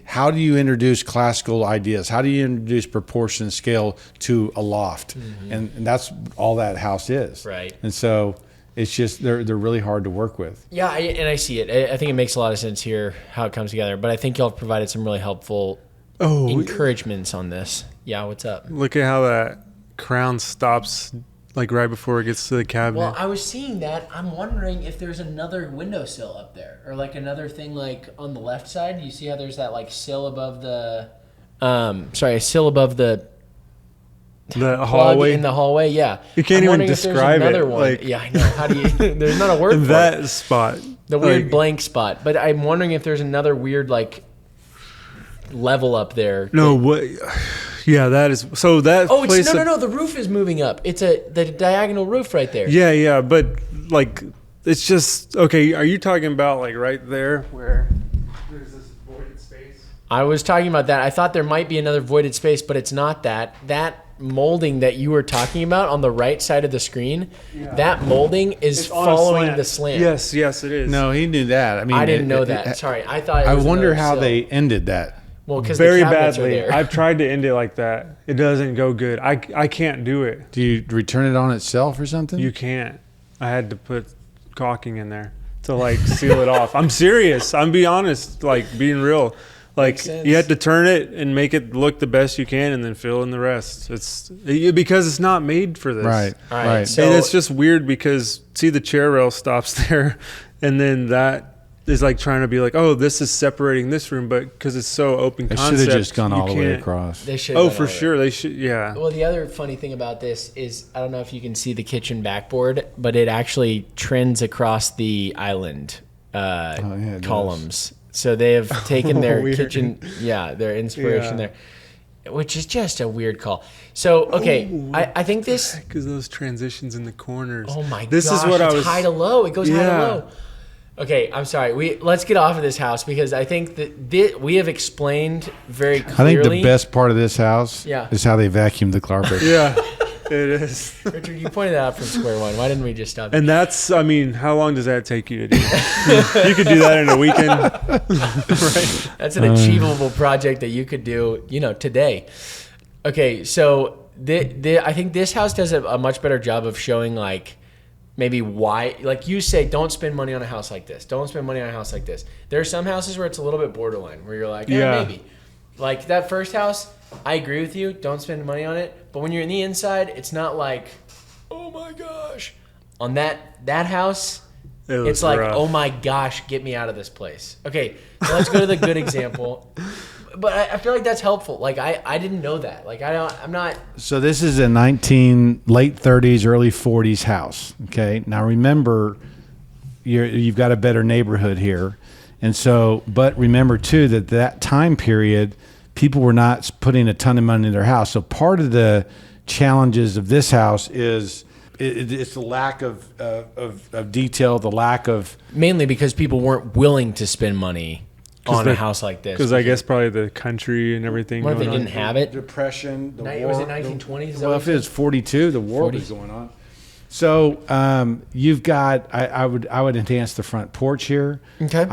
how do you introduce classical ideas? How do you introduce proportion and scale to a loft? And that's all that house is. Right. And so it's just they're really hard to work with. Yeah, I see it. I think it makes a lot of sense here how it comes together. But I think y'all have provided some really helpful encouragements on this. Yeah, what's up? Look at how that crown stops like right before it gets to the cabinet. Well, I was seeing that. I'm wondering if there's another windowsill up there, or like another thing like on the left side. You see how there's that like sill above the, a sill above the plug hallway in the hallway. Yeah, You can't I'm even wondering if there's describe it, another one. like- Yeah, I know. How do you? There's not a word in for that it. spot. The weird like, blank spot. But I'm wondering if there's another weird like level up there. No, what? Yeah, that is. So that. Oh, it's place no. The roof is moving up. It's the diagonal roof right there. Yeah, but like, it's just okay. Are you talking about like right there where there's this voided space? I was talking about that. I thought there might be another voided space, but it's not that. That molding that you were talking about on the right side of the screen, that molding is It's on a following slant. the slant. Yes, it is. No, he knew that. I mean, I didn't know that. Sorry, I thought. It I was wonder another how sill. they ended that. Well, because Very the cabinets badly. are there. I've tried to end it like that. It doesn't go good. I can't do it. Do you return it on itself or something? You can't. I had to put caulking in there to like seal it off. I'm serious. I'm being honest. Like being real. Like Makes sense. you have to turn it and make it look the best you can, and then fill in the rest. It's because it's not made for this. Right. All right, Right. so- And it's just weird because see the chair rail stops there, and then that is like trying to be like, oh, this is separating this room, but because it's so open They should concept, have just gone you all the way can't- across. They should. Oh, have for done all sure they should. Yeah. Well, the other funny thing about this is I don't know if you can see the kitchen backboard, but it actually trends across the island yeah, it does. columns. So they have taken their Weird. kitchen, their inspiration Yeah. there, which is just a weird call. So okay, I think this. Because those transitions in the corners. Oh my this gosh! is what it's I was. high to low. It goes high to Yeah. low. Okay, I'm sorry. Let's get off of this house because I think that we have explained very I clearly. think the best part of this house Yeah. is how they vacuum the carpet. Yeah, it is. Richard, you pointed that out from square one. Why didn't we just stop? And that's, I mean, how long does that take you to do? You could do that in a weekend, right? That's an achievable project that you could do, today. Okay, so I think this house does a much better job of showing like maybe why, like you say, don't spend money on a house like this. Don't spend money on a house like this. There are some houses where it's a little bit borderline, where you're like, Yeah. maybe. Like that first house, I agree with you. Don't spend money on it. But when you're in the inside, it's not like, oh my gosh. On that house, It was it's like, rough. oh my gosh, get me out of this place. Okay, so let's go to the good example. But I feel like that's helpful. Like I didn't know that. Like I'm not. So this is a late 30s, early 40s house. Okay. Now remember, you've got a better neighborhood here, and so. But remember too that time period, people were not putting a ton of money in their house. So part of the challenges of this house is it's the lack of detail, the lack of. Mainly because people weren't willing to spend money on a house like this. Because I guess probably the country and everything. What if they going on. didn't have it? Depression. The Was it 1920s? Is that Well, what if you it was 42, the war 40s? was going on. So you've got. I would enhance the front porch here. Okay.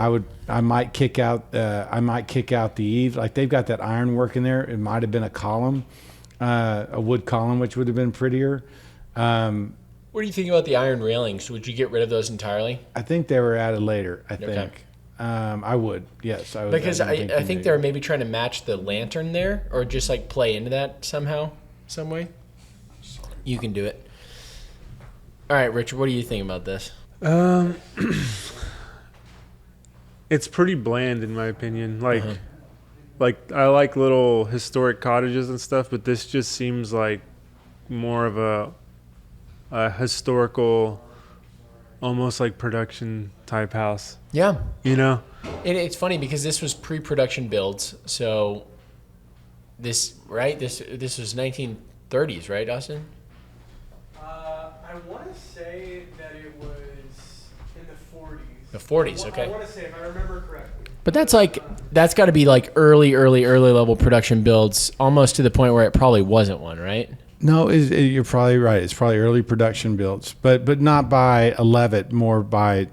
I might kick out the eave. Like they've got that ironwork in there. It might have been a column, a wood column, which would have been prettier. What do you think about the iron railings? Would you get rid of those entirely? I think they were added later. I Okay. think. I would. Yes, I would. Because don't I think they- they're maybe trying to match the lantern there, or just like play into that somehow, some way. You can do it. All right, Richard. What do you think about this? It's pretty bland in my opinion. Like I like little historic cottages and stuff, but this just seems like more of a historical, almost like production type house. Yeah. You know? It's funny because this was pre-production builds, so this was 1930s, right, Austin? I want to say that it was in the 40s. The 40s, I okay. want to say, if I remember correctly. But that's got to be like early level production builds, almost to the point where it probably wasn't one, right? No, you're probably right. It's probably early production builds, but not by a Levitt, more by,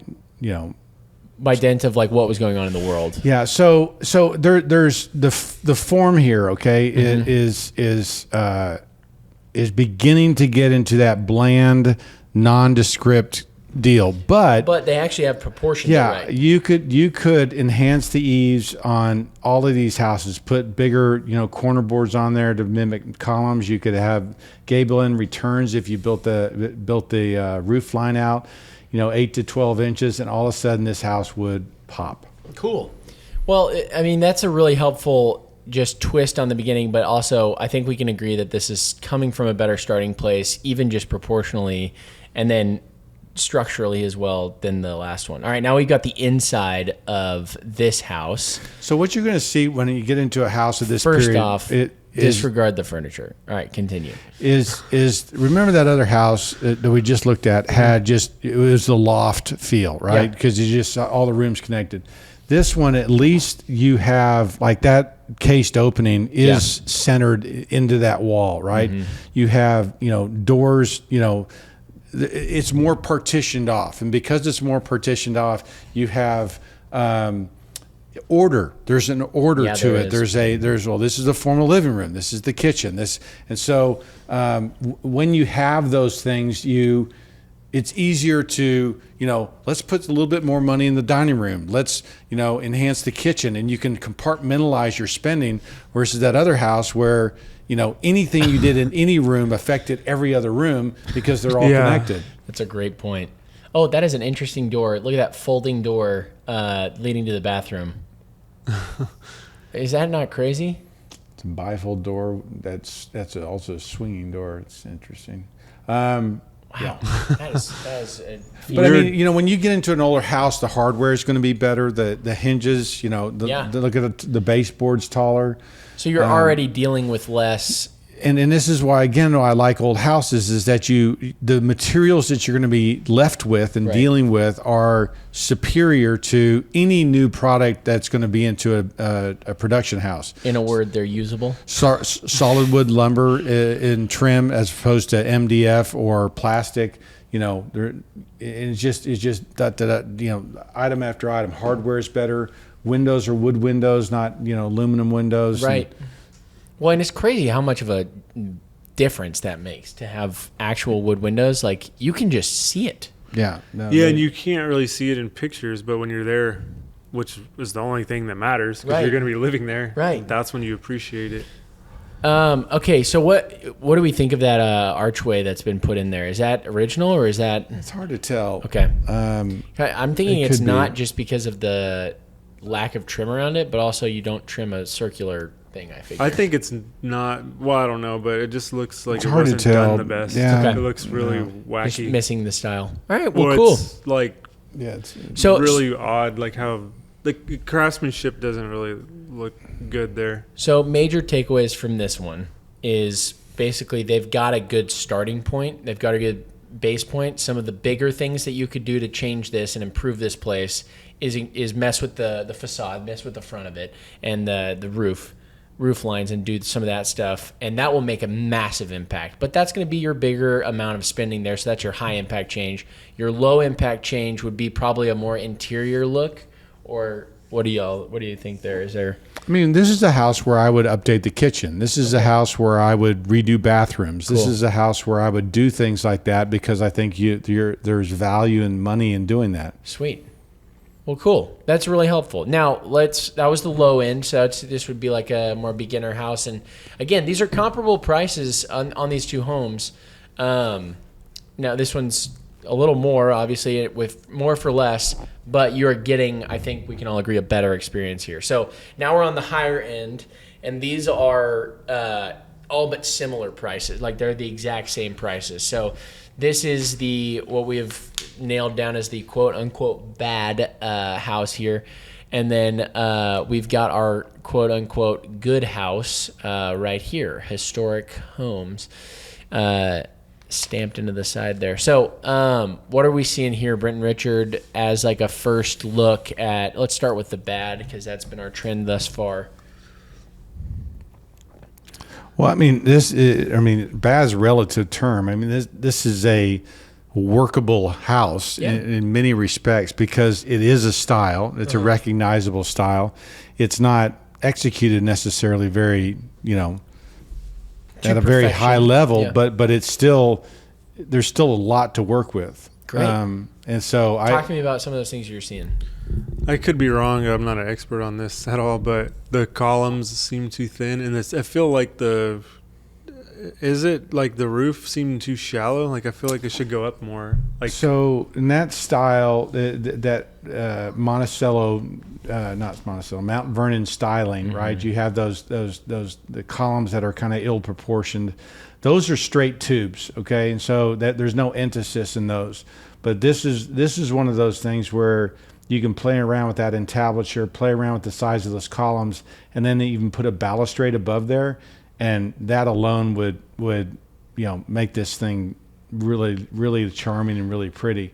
By dint of like what was going on in the world. Yeah. So there's the form here. Okay, is beginning to get into that bland, nondescript deal, but they actually have proportions. yeah, Right. you could enhance the eaves on all of these houses, put bigger, corner boards on there to mimic columns. You could have gable end returns if you built the roof line out, 8 to 12 inches, and all of a sudden this house would pop. Cool. Well, I mean, that's a really helpful just twist on the beginning, but also I think we can agree that this is coming from a better starting place, even just proportionally, and then structurally as well than the last one. All right, now we've got the inside of this house. So what you're going to see when you get into a house of this First period, off, disregard the furniture. All right, continue. Is remember that other house that we just looked at had it was the loft feel, right? Because you just saw all the rooms connected. This one, at least you have like that cased opening is centered into that wall, right? Mm-hmm. You have, doors, it's more partitioned off. And because it's more partitioned off, you have order. There's an order to it. Is. This is the formal living room. This is the kitchen. And so when you have those things, it's easier to, let's put a little bit more money in the dining room. Let's, enhance the kitchen, and you can compartmentalize your spending versus that other house where, anything you did in any room affected every other room because they're all connected. That's a great point. Oh, that is an interesting door. Look at that folding door leading to the bathroom. Is that not crazy? It's a bifold door. That's also a swinging door. It's interesting. Wow, that is. But I mean, when you get into an older house, the hardware is going to be better. The hinges, look at the baseboard's taller. So you're already dealing with less. And this is why, again, I like old houses, is that the materials that you're going to be left with and dealing with are superior to any new product that's going to be into a production house. In a word, they're usable. Solid wood lumber in trim as opposed to MDF or plastic. It's just that item after item. Hardware is better. Windows are wood windows, not aluminum windows. Right. Well, and it's crazy how much of a difference that makes to have actual wood windows. Like, you can just see it. Yeah. And you can't really see it in pictures, but when you're there, which is the only thing that matters, because you're going to be living there. Right. That's when you appreciate it. Okay, so what do we think of that archway that's been put in there? Is that original or is that? It's hard to tell. Okay. I'm thinking it's not just because of the lack of trim around it, but also you don't trim a circular thing, I figure. I think it's not, well, I don't know, but it just looks like it's it hard wasn't to tell. done the best. Yeah. It looks really wacky. Just missing the style. All right, well, cool. It's like it's really odd, like how the craftsmanship doesn't really look good there. So major takeaways from this one is basically they've got a good starting point. They've got a good base point. Some of the bigger things that you could do to change this and improve this place is mess with the facade, mess with the front of it, and the roof lines, and do some of that stuff, and that will make a massive impact. But that's going to be your bigger amount of spending there, so that's your high impact change. Your low impact change would be probably a more interior look. Or what do you think there? Is there? I mean, this is a house where I would update the kitchen. This is a house where I would redo bathrooms. This is a house where I would do things like that because I think there's value and money in doing that. Sweet. Well, cool. That's really helpful. Now, that was the low end, so this would be like a more beginner house. And again, these are comparable prices on these two homes. Now, this one's a little more, obviously, with more for less, but you're getting, I think we can all agree, a better experience here. So now we're on the higher end, and these are all but similar prices. Like, they're the exact same prices. So this is what we have nailed down as the quote-unquote bad house here. And then we've got our quote-unquote good house right here, historic homes. stamped into the side there. So, what are we seeing here, Brent and Richard, as like a first look at? Let's start with the bad because that's been our trend thus far. Well, I mean, bad's a relative term. I mean, this is a workable house in many respects because it is a style. It's a recognizable style. It's not executed necessarily very, at a very high level, but it's still, there's still a lot to work with. Great. And so Talk to me about some of those things you're seeing. I could be wrong. I'm not an expert on this at all, but the columns seem too thin, and I feel like the roof seemed too shallow? Like I feel like it should go up more. Like so in that style, Mount Vernon styling, right? You have those the columns that are kind of ill proportioned. Those are straight tubes, okay, and so that there's no emphasis in those. But this is one of those things where you can play around with that entablature, play around with the size of those columns, and then even put a balustrade above there, and that alone would make this thing really, really charming and really pretty.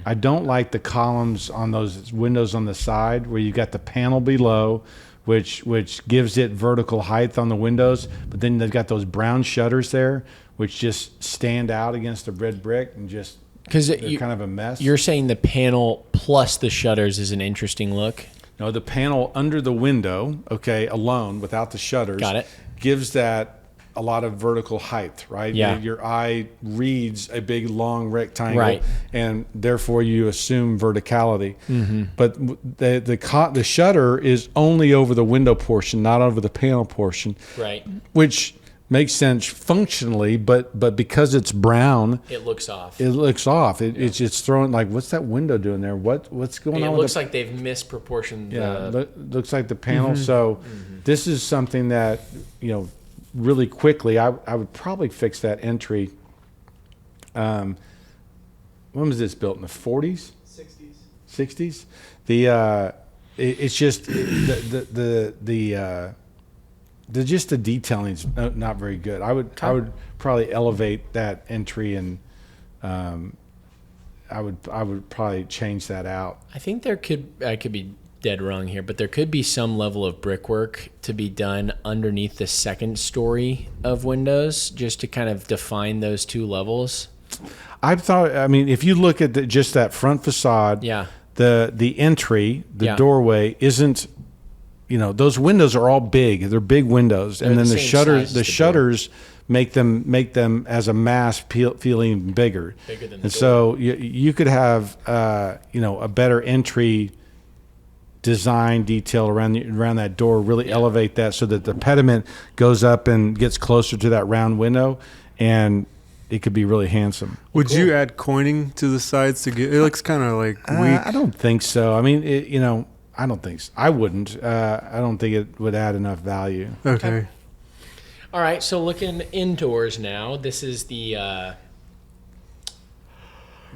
I don't like the columns on those windows on the side where you've got the panel below, which gives it vertical height on the windows, but then they've got those brown shutters there, which just stand out against the red brick and just because they're kind of a mess. You're saying the panel plus the shutters is an interesting look. No, the panel under the window, okay, alone without the shutters, Got it. gives that a lot of vertical height, right? Yeah. Your eye reads a big long rectangle, Right. and therefore you assume verticality. But the shutter is only over the window portion, not over the panel portion, Right. which makes sense functionally, but because it's brown, It looks off. it looks off. It's just throwing like, what's that window doing there? What's going It on? looks with like they've misproportioned looks like the panel. So this is something that really quickly I would probably fix that entry. When was this built, in the 40s, 60s? It's just the detailing's not very good. I would probably elevate that entry, and I would probably change that out. I think I could be dead wrong here, but there could be some level of brickwork to be done underneath the second story of windows just to kind of define those two levels. I mean, if you look at just that front facade, the entry, the doorway isn't. Those windows are all big. They're big windows, and then the shutters make them as a mass feeling bigger. Bigger than the and so you could have a better entry design detail around that door. Really elevate that so that the pediment goes up and gets closer to that round window, and it could be really handsome. Would you add coining to the sides to get? It looks kind of like weak. I don't think so. I mean, I don't think so. I wouldn't. I don't think it would add enough value. Okay. All right, so looking indoors now, this is the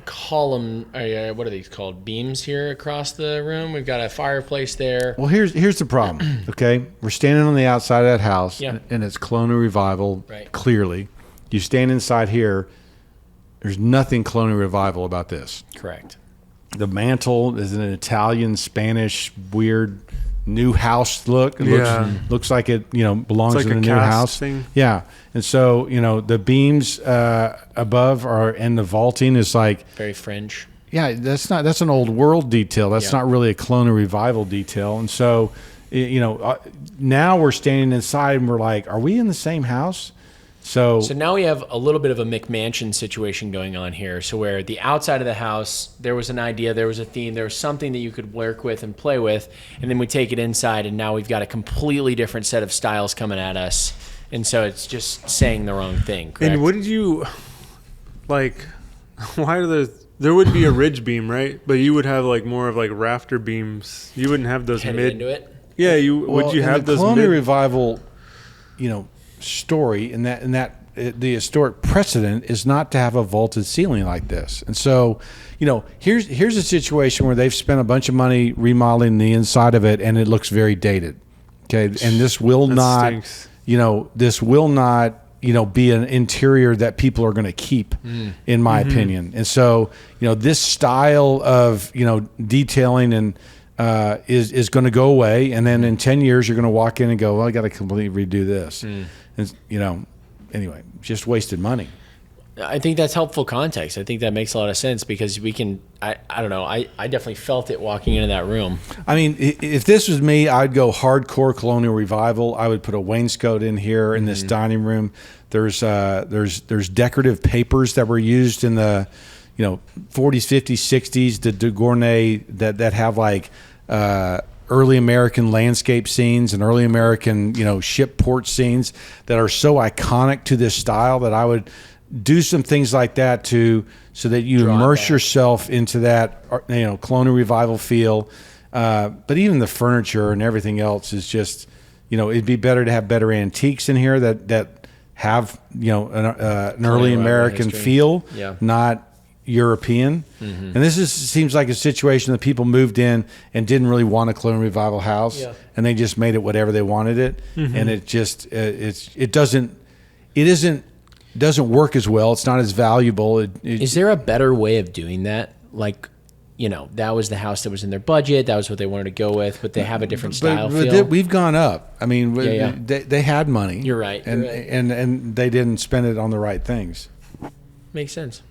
column. What are these called? Beams here across the room. We've got a fireplace there. Well, here's the problem. Okay, we're standing on the outside of that house, Yeah. and it's colonial revival. Right. Clearly, you stand inside here. There's nothing colonial revival about this. Correct. The mantle is an Italian, Spanish, weird new house look. It looks like it, belongs It's like in a a new cast house. thing. Yeah. And so, the beams above and the vaulting is like, Very French. yeah, that's an old world detail. That's not really a colonial revival detail. And so, now we're standing inside and we're like, are we in the same house? So now we have a little bit of a McMansion situation going on here. So where the outside of the house, there was an idea, there was a theme, there was something that you could work with and play with, and then we take it inside, and now we've got a completely different set of styles coming at us. And so it's just saying the wrong thing, correct? And wouldn't you, why are there would be a ridge beam, right? But you would have more of rafter beams. You wouldn't have those Headed mid. into it? Yeah, would you have the those colonial mid? revival, story and that the historic precedent is not to have a vaulted ceiling like this. And so, here's a situation where they've spent a bunch of money remodeling the inside of it, and it looks very dated. Okay, and this will not, stinks. this will not be an interior that people are going to keep, in my opinion. And so, this style of, detailing and is going to go away. And then in 10 years, you're going to walk in and go, well, I got to completely redo this. And, anyway, just wasted money. I think that's helpful context. I think that makes a lot of sense because we can, I don't know, I definitely felt it walking into that room. I mean, if this was me, I'd go hardcore colonial revival. I would put a wainscot in here in this dining room. There's decorative papers that were used in the, 40s, 50s, 60s, the de Gournay that have like early American landscape scenes and early American, ship port scenes that are so iconic to this style that I would do some things like that so that you immerse yourself into that, colonial revival feel. But even the furniture and everything else is just, it'd be better to have better antiques in here that have, an early American feel, not European. And this seems like a situation that people moved in and didn't really want a colonial revival house, and they just made it whatever they wanted it, and it just it doesn't work as well. It's not as valuable. Is there a better way of doing that? Like, that was the house that was in their budget. That was what they wanted to go with, but they have a different style feel. We've gone up. I mean, they had money. You're right. And they didn't spend it on the right things. Makes sense.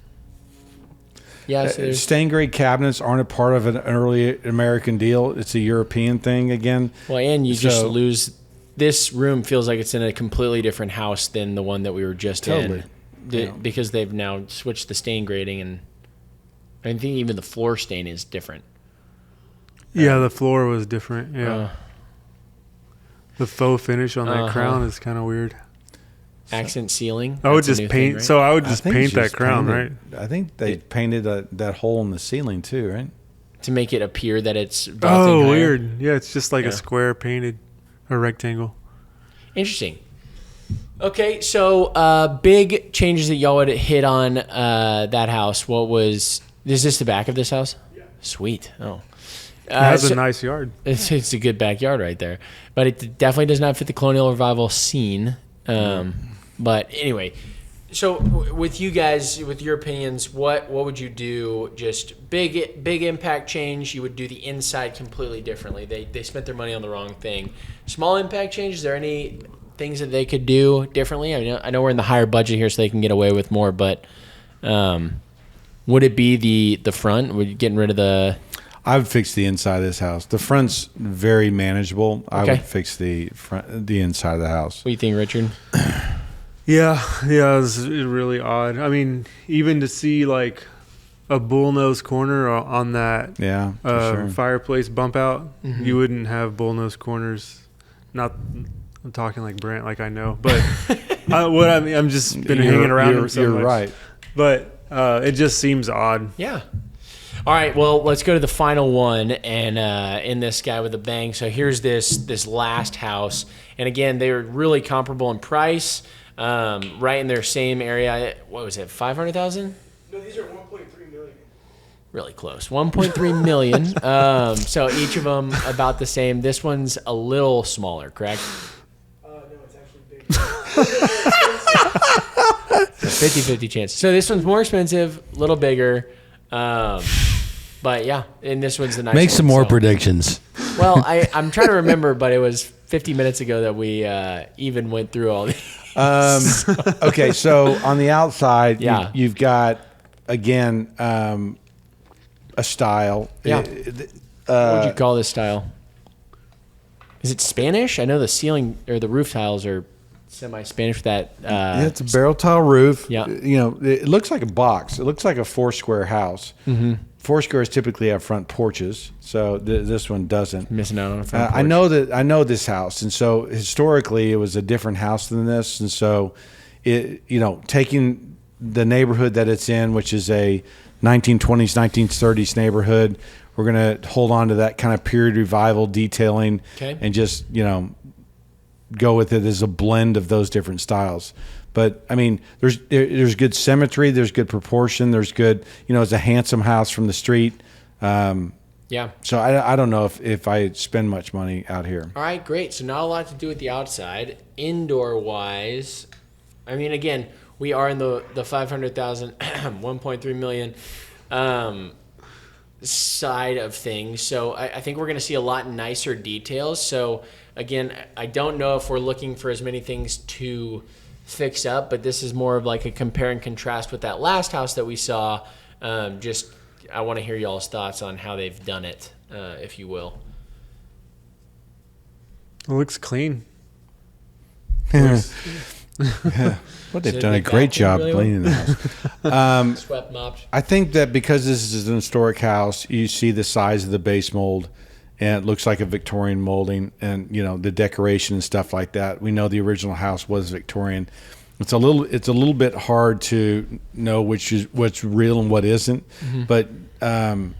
Yeah. So stained grade cabinets aren't a part of an early American deal. It's a European thing again. Well, and you just lose. This room feels like it's in a completely different house than the one that we were just in, because they've now switched the stain grading, and I think even the floor stain is different. Yeah, the floor was different. Yeah, the faux finish on that crown is kind of weird. Accent ceiling. I would just paint. Right? So I would just paint that crown, right? I think they painted that hole in the ceiling too, right? To make it appear that it's weird. Yeah, it's just like a square painted. A rectangle. Interesting. Okay, so big changes that y'all would hit on that house. Is this the back of this house? Yeah. Sweet. Oh. It has a nice yard. It's a good backyard right there. But it definitely does not fit the colonial revival scene. But anyway, so with you guys, with your opinions, what would you do? Just big impact change. You would do the inside completely differently. They spent their money on the wrong thing. Small impact change. Is there any things that they could do differently? I know we're in the higher budget here, so they can get away with more. But would it be the front? Would you getting rid of the? I would fix the inside of this house. The front's very manageable. I would fix the inside of the house. What do you think, Richard? Yeah, it's really odd. I mean, even to see like a bullnose corner on that fireplace bump out, you wouldn't have bullnose corners. Not, I'm talking like Brent, like I know, but I'm just been hanging around him so much. You're right, but it just seems odd. Yeah. All right, well, let's go to the final one and in this guy with a bang. So here's this last house, and again, they were really comparable in price. Right in their same area. What was it, 500,000? No, these are 1.3 million. Really close, 1.3 million. So each of them about the same. This one's a little smaller, correct? No, it's actually bigger. 50-50 chance. So this one's more expensive, a little bigger. But yeah, and this one's the nice one. Make some more predictions. Well, I'm trying to remember, but it was 50 minutes ago that we even went through all these. Okay, so on the outside, you've got, again, a style. Yeah. What would you call this style? Is it Spanish? I know the ceiling or the roof tiles are semi-Spanish with that. It's a barrel tile roof. Yeah. It looks like a box. It looks like a four-square house. Mm-hmm. Four squares typically have front porches, so this one doesn't. Missing out on a front porch. I know this house, and so historically it was a different house than this, and so taking the neighborhood that it's in, which is a 1920s, 1930s neighborhood, we're going to hold on to that kind of period revival detailing, and just go with it as a blend of those different styles. But I mean, there's good symmetry, there's good proportion, there's good, it's a handsome house from the street. Yeah. So I don't know if I spend much money out here. All right, great. So not a lot to do with the outside. Indoor wise, I mean, again, we are in the 500,000, 1.3 million side of things. So I think we're going to see a lot nicer details. So again, I don't know if we're looking for as many things to fix up, but this is more of like a compare and contrast with that last house that we saw. Just I want to hear y'all's thoughts on how they've done it, if you will. It looks clean. Well, they've So done they a great vacuumed job really well? cleaning the house. Swept, mopped. I think that because this is an historic house, you see the size of the base mold, and it looks like a Victorian molding, and the decoration and stuff like that. We know the original house was Victorian. It's a little bit hard to know what's real and what isn't, but and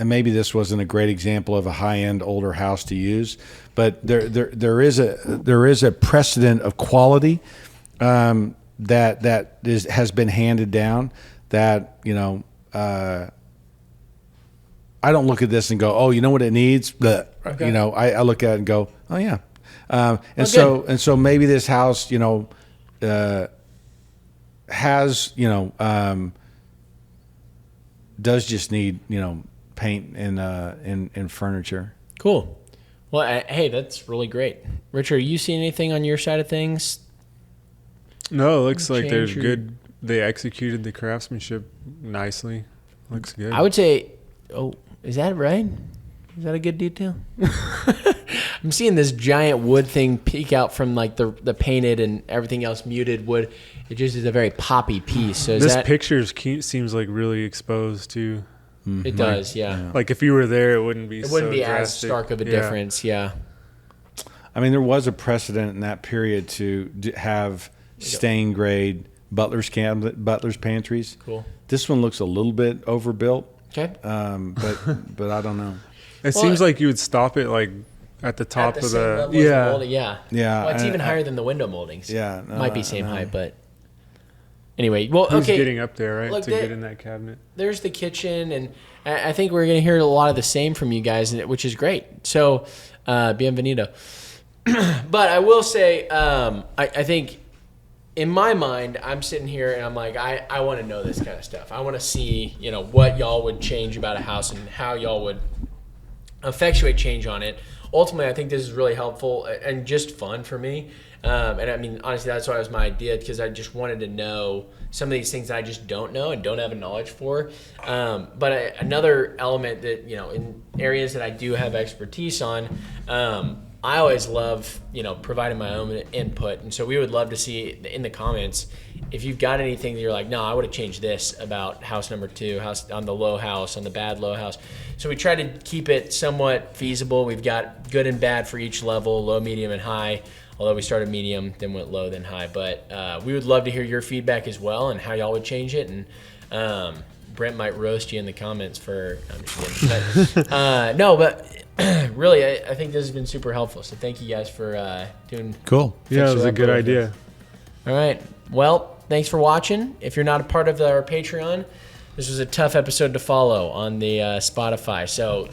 maybe this wasn't a great example of a high-end older house to use, but there is a precedent of quality that has been handed down. That I don't look at this and go, oh, you know what it needs. But I look at it and go, oh yeah, so maybe this house has does just need paint and furniture. Cool. Well, hey, that's really great. Richard, you see anything on your side of things? No, it looks like Change there's your- good. They executed the craftsmanship nicely. Looks good. I would say, is that right? Is that a good detail? I'm seeing this giant wood thing peek out from like the painted and everything else muted wood. It just is a very poppy piece. So is this that picture seems like really exposed too. it does, yeah. Like if you were there, it wouldn't be. It wouldn't so be as drastic. stark of a Yeah. difference, yeah. I mean, there was a precedent in that period to have stain grade butler's pantries. Cool. This one looks a little bit overbuilt, Okay. but I don't know. It Well, seems like you would stop it like at the top At the of same the level as the molding, yeah. Yeah, Well, it's and even I- higher than the window moldings. Yeah, Might be no, same no. height, but anyway. Well, Who's okay. getting up there, right, Look, to get in that cabinet. There's the kitchen, and I think we're going to hear a lot of the same from you guys, which is great. So, bienvenido. But I will say, I think in my mind, I'm sitting here and I'm like, I want to know this kind of stuff. I want to see, what y'all would change about a house and how y'all would effectuate change on it. Ultimately, I think this is really helpful and just fun for me. And I mean, honestly, that's why it was my idea, because I just wanted to know some of these things that I just don't know and don't have a knowledge for. But another element that, in areas that I do have expertise on, I always love, providing my own input. And so we would love to see in the comments if you've got anything that you're like, no, I would have changed this about house number 2, house on the low house, on the bad low house. So we try to keep it somewhat feasible. We've got good and bad for each level, low, medium, and high. Although we started medium, then went low, then high. But we would love to hear your feedback as well and how y'all would change it. And Brent might roast you in the comments for, I'm just kidding. But, no, but really, I think this has been super helpful. So thank you guys for doing. Cool. Yeah, it Fix was it a up good little idea. bit. All right. Well, thanks for watching. If you're not a part of our Patreon, this was a tough episode to follow on the Spotify. So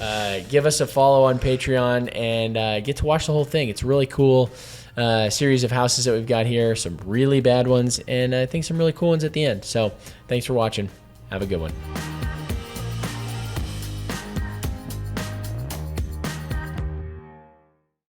give us a follow on Patreon and get to watch the whole thing. It's a really cool series of houses that we've got here. Some really bad ones, and I think some really cool ones at the end. So thanks for watching. Have a good one.